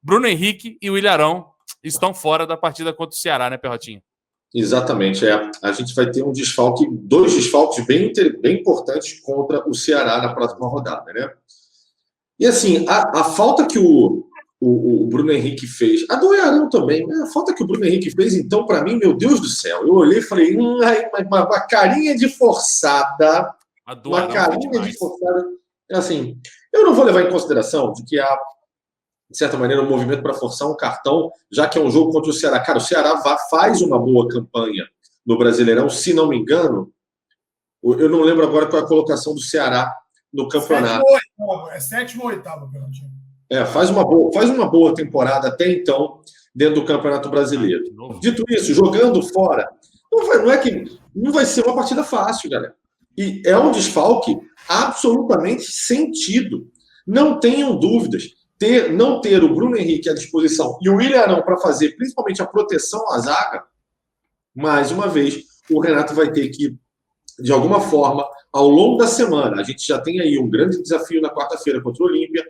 Bruno Henrique e o Ilharão estão fora da partida contra o Ceará, né, Perrotinha? Exatamente. A gente vai ter dois desfalques bem importantes contra o Ceará na próxima rodada, né? E assim, a falta que o Bruno Henrique fez, a do Ilharão também, né? A falta que o Bruno Henrique fez, então, para mim, meu Deus do céu, eu olhei e falei, uma carinha de forçada, uma carinha de forçada, assim, eu não vou levar em consideração de que há, de certa maneira, um movimento para forçar um cartão, já que é um jogo contra o Ceará. Cara, o Ceará faz uma boa campanha no Brasileirão, se não me engano, eu não lembro agora qual é a colocação do Ceará no campeonato. Sétimo ou oitavo, Perrotinha. Faz uma boa temporada até então dentro do Campeonato Brasileiro. Dito isso, jogando fora, não vai ser uma partida fácil, galera. E é um desfalque absolutamente sentido. Não tenham dúvidas. Não ter o Bruno Henrique à disposição e o Ilharão para fazer principalmente a proteção à zaga, mais uma vez, o Renato vai ter que, de alguma forma, ao longo da semana, a gente já tem aí um grande desafio na quarta-feira contra o Olímpia.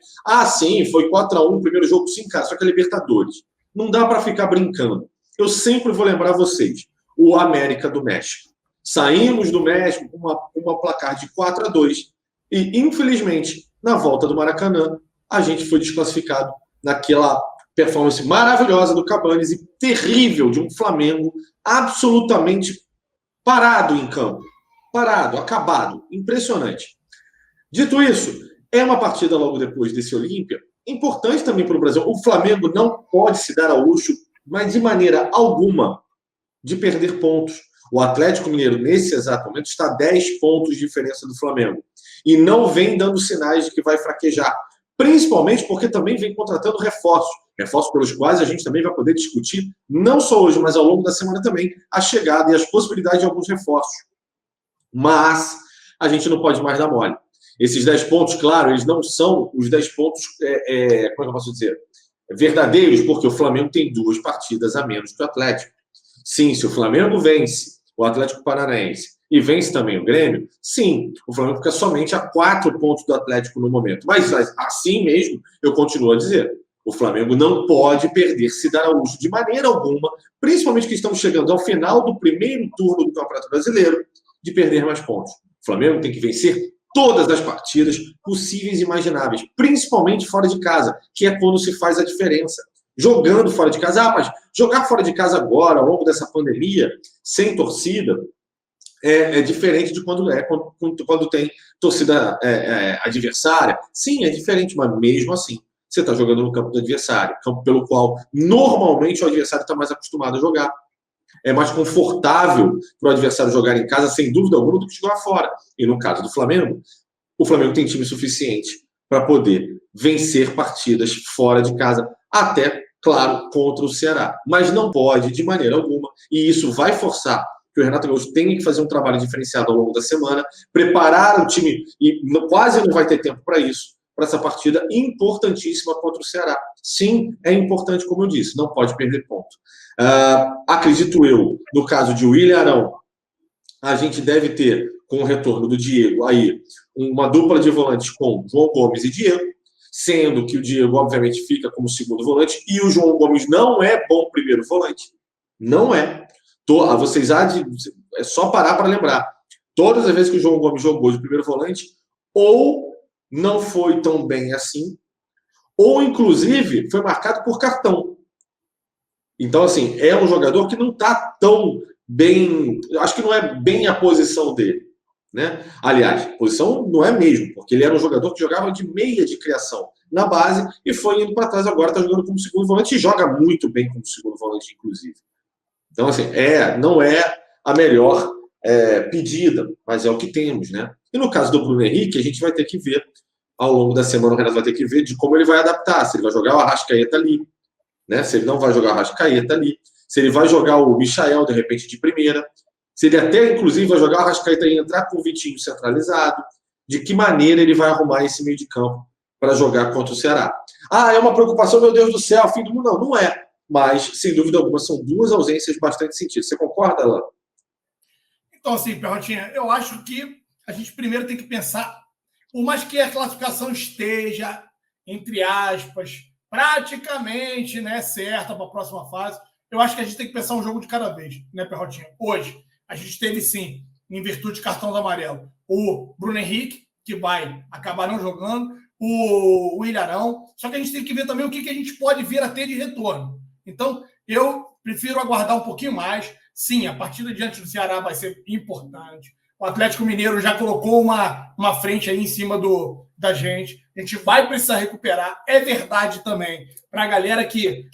Sim, foi 4-1 o primeiro jogo, sim, cara, só que é Libertadores. Não dá para ficar brincando. Eu sempre vou lembrar vocês, o América do México. Saímos do México com uma placar de 4-2 e, infelizmente, na volta do Maracanã, a gente foi desclassificado naquela performance maravilhosa do Cabanes e terrível de um Flamengo absolutamente parado em campo. Parado, acabado, impressionante. Dito isso, é uma partida logo depois desse Olímpia, importante também para o Brasil. O Flamengo não pode se dar ao luxo, mas de maneira alguma, de perder pontos. O Atlético Mineiro, nesse exato momento, está a 10 pontos de diferença do Flamengo. E não vem dando sinais de que vai fraquejar. Principalmente porque também vem contratando reforços. Reforços pelos quais a gente também vai poder discutir, não só hoje, mas ao longo da semana também, a chegada e as possibilidades de alguns reforços. Mas a gente não pode mais dar mole. Esses 10 pontos, claro, eles não são os 10 pontos, como é que eu posso dizer, verdadeiros, porque o Flamengo tem 2 partidas a menos que o Atlético. Sim, se o Flamengo vence o Atlético Paranaense e vence também o Grêmio, sim, o Flamengo fica somente a 4 pontos do Atlético no momento. Mas assim mesmo, eu continuo a dizer, o Flamengo não pode perder, se dar ao luxo de maneira alguma, principalmente que estamos chegando ao final do primeiro turno do Campeonato Brasileiro, de perder mais pontos. O Flamengo tem que vencer todas as partidas possíveis e imagináveis, principalmente fora de casa, que é quando se faz a diferença. Jogando fora de casa, mas jogar fora de casa agora, ao longo dessa pandemia, sem torcida, é diferente de quando tem torcida adversária. Sim, é diferente, mas mesmo assim, você está jogando no campo do adversário, campo pelo qual normalmente o adversário está mais acostumado a jogar. É mais confortável para o adversário jogar em casa, sem dúvida alguma, do que jogar fora. E no caso do Flamengo, o Flamengo tem time suficiente para poder vencer partidas fora de casa, até, claro, contra o Ceará. Mas não pode, de maneira alguma, e isso vai forçar que o Renato Gaúcho tenha que fazer um trabalho diferenciado ao longo da semana, preparar o time, e quase não vai ter tempo para isso, para essa partida importantíssima contra o Ceará. Sim, é importante, como eu disse, não pode perder ponto. Acredito eu, no caso de William Arão, a gente deve ter, com o retorno do Diego, aí uma dupla de volantes com João Gomes e Diego, sendo que o Diego, obviamente, fica como segundo volante, e o João Gomes não é bom primeiro volante. Não é. Vocês é só parar para lembrar. Todas as vezes que o João Gomes jogou de primeiro volante, ou não foi tão bem assim, ou, inclusive, foi marcado por cartão. Então, assim, é um jogador que não está tão bem... Acho que não é bem a posição dele, né? Aliás, posição não é mesmo, porque ele era um jogador que jogava de meia de criação na base e foi indo para trás agora, está jogando como segundo volante e joga muito bem como segundo volante, inclusive. Então, assim, não é a melhor pedida, mas é o que temos, né? E no caso do Bruno Henrique, a gente vai ter que ver, ao longo da semana, o Renato vai ter que ver de como ele vai adaptar, se ele vai jogar o Arrascaeta ali, né? Se ele não vai jogar o Arrascaeta ali, se ele vai jogar o Michael, de repente, de primeira, se ele até, inclusive, vai jogar o Arrascaeta e entrar com o Vitinho centralizado, de que maneira ele vai arrumar esse meio de campo para jogar contra o Ceará. É uma preocupação, meu Deus do céu, fim do mundo. Não, não é. Mas, sem dúvida alguma, são 2 ausências bastante sentidas. Você concorda, Alan? Então, assim, Perrotinha, eu acho que a gente primeiro tem que pensar, por mais que a classificação esteja, entre aspas, praticamente, né, certa para a próxima fase. Eu acho que a gente tem que pensar um jogo de cada vez, né, Perrotinha? Hoje, a gente teve, sim, em virtude de cartão amarelo, o Bruno Henrique, que vai acabar não jogando, o Ilharão. Só que a gente tem que ver também o que a gente pode vir a ter de retorno. Então, eu prefiro aguardar um pouquinho mais. Sim, a partida diante do Ceará vai ser importante. O Atlético Mineiro já colocou uma frente aí em cima da gente. A gente vai precisar recuperar. É verdade também, para a galera que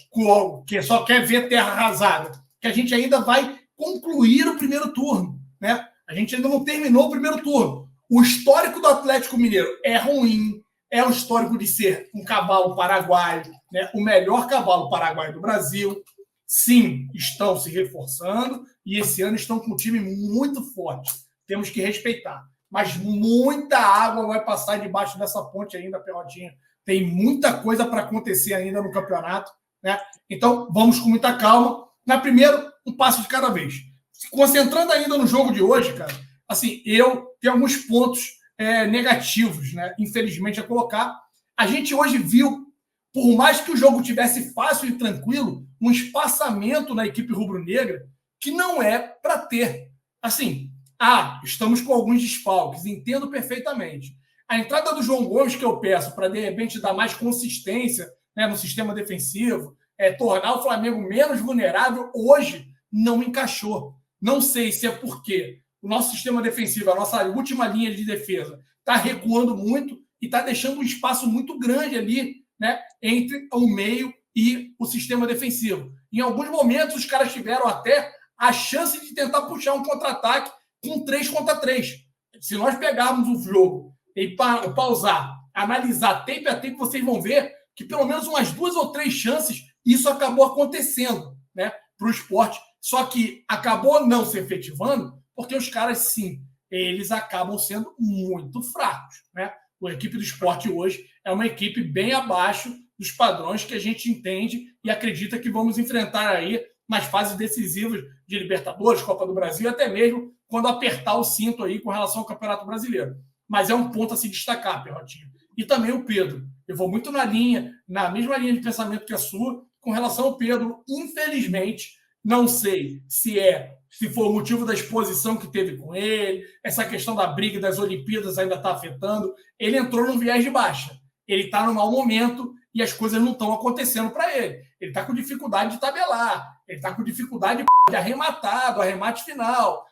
só quer ver terra arrasada, que a gente ainda vai concluir o primeiro turno, né? A gente ainda não terminou o primeiro turno. O histórico do Atlético Mineiro é ruim, é o histórico de ser um cavalo paraguaio, né? O melhor cavalo paraguaio do Brasil. Sim, estão se reforçando e esse ano estão com um time muito forte. Temos que respeitar. Mas muita água vai passar debaixo dessa ponte ainda, Perrotinha. Tem muita coisa para acontecer ainda no campeonato, né? Então, vamos com muita calma. Na primeiro, um passo de cada vez. Se concentrando ainda no jogo de hoje, cara, assim, eu tenho alguns pontos negativos, né? Infelizmente, a colocar. A gente hoje viu, por mais que o jogo tivesse fácil e tranquilo, um espaçamento na equipe rubro-negra que não é para ter. Assim, estamos com alguns desfalques, entendo perfeitamente. A entrada do João Gomes, que eu peço para, de repente, dar mais consistência, né, no sistema defensivo, tornar o Flamengo menos vulnerável, hoje não encaixou. Não sei se é porque o nosso sistema defensivo, a nossa última linha de defesa, está recuando muito e está deixando um espaço muito grande ali, né, entre o meio e o sistema defensivo. Em alguns momentos, os caras tiveram até a chance de tentar puxar um contra-ataque com 3 contra 3. Se nós pegarmos o jogo e pausar, analisar tempo a tempo, vocês vão ver que pelo menos umas 2 ou 3 chances isso acabou acontecendo, né, para o Sport. Só que acabou não se efetivando porque os caras, sim, eles acabam sendo muito fracos, né? A equipe do Sport hoje é uma equipe bem abaixo dos padrões que a gente entende e acredita que vamos enfrentar aí nas fases decisivas de Libertadores, Copa do Brasil, até mesmo quando apertar o cinto aí com relação ao Campeonato Brasileiro. Mas é um ponto a se destacar, Perrotinho. E também o Pedro. Eu vou muito na mesma linha de pensamento que a sua, com relação ao Pedro. Infelizmente, não sei se foi o motivo da exposição que teve com ele, essa questão da briga das Olimpíadas ainda está afetando. Ele entrou num viés de baixa. Ele está no mau momento e as coisas não estão acontecendo para ele. Ele está com dificuldade de tabelar. Ele está com dificuldade de arrematar, do arremate final.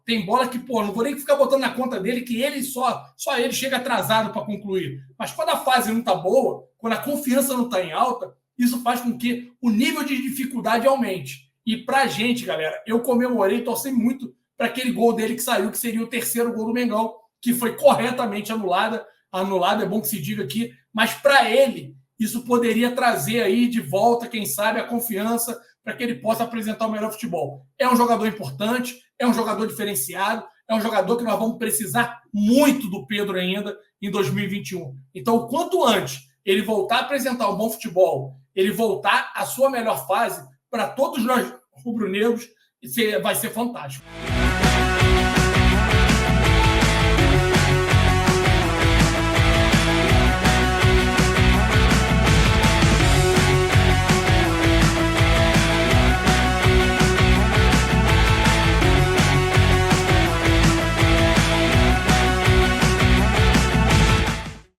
Tem bola que, não vou nem ficar botando na conta dele que ele só ele chega atrasado para concluir. Mas quando a fase não está boa, quando a confiança não está em alta, isso faz com que o nível de dificuldade aumente. E pra gente, galera, eu comemorei, torci muito para aquele gol dele que saiu, que seria o terceiro gol do Mengão, que foi corretamente anulado, é bom que se diga aqui, mas para ele, isso poderia trazer aí de volta, quem sabe, a confiança para que ele possa apresentar o melhor futebol. É um jogador importante, é um jogador diferenciado, é um jogador que nós vamos precisar muito do Pedro ainda em 2021. Então, o quanto antes ele voltar a apresentar um bom futebol, ele voltar à sua melhor fase, para todos nós rubro-negros, vai ser fantástico.